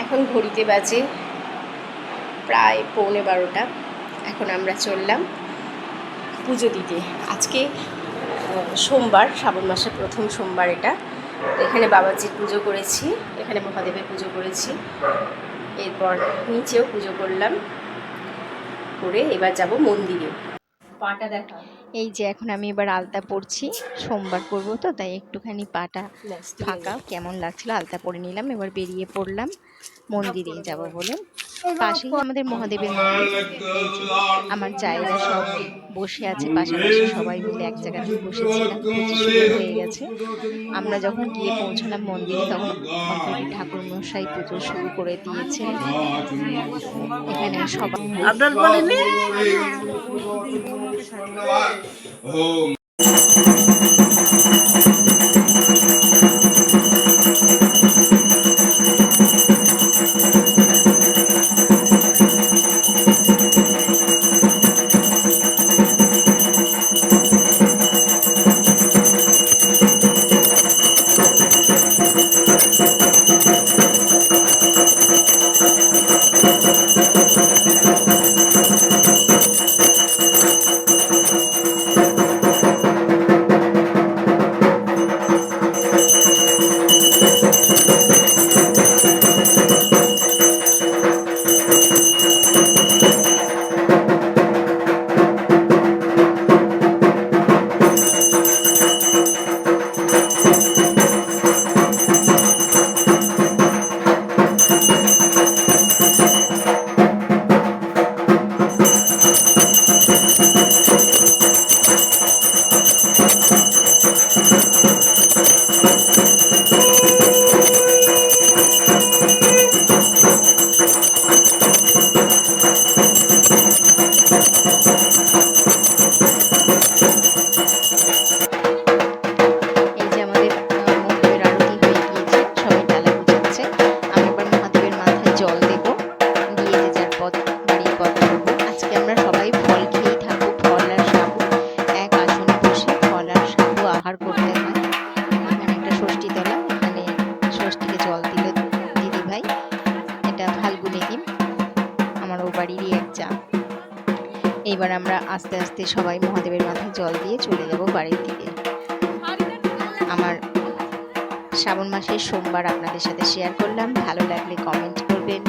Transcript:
এখন ঘড়িতে বাজে প্রায় 11:15। এখন আমরা চললাম পুজো দিতে। আজকে সোমবার, শ্রাবণ মাসের প্রথম সোমবার এটা। এখানে বাবাজির পুজো করেছি, এখানে মহাদেবের পুজো করেছি, এরপর নিচেও পুজো করলাম, করে এবার যাব মন্দিরে। পাটা দেখা। এই যে এখন আমি এবার আলতা পরছি, সোমবার করবো তো, তাই একটুখানি পাটা ফাঁকা কেমন লাগছিল, আলতা পরে নিলাম। এবার বেরিয়ে পড়লাম মন্দিরে যাব বলে। পাশেই আমাদের মহাদেবের মন্দির। এই যে আমার জায়েরা সব বসে আছে পাশাপাশি, সবাই মিলে এক জায়গাতেই বসেছিলাম। পুজো শুরু হয়ে গেছে। আমরা যখন গিয়ে পৌঁছলাম মন্দিরে, তখন অলরেডি ঠাকুর মশাই পুজো শুরু করে দিয়েছেন। এখানে সবাই এবার আমরা আস্তে আস্তে সবাই মহাদেবের মাথায় জল দিয়ে চলে যাব বাড়ির দিকে। আমার শ্রাবণ মাসের সোমবার আপনাদের সাথে শেয়ার করলাম। ভালো লাগলে কমেন্ট করবেন।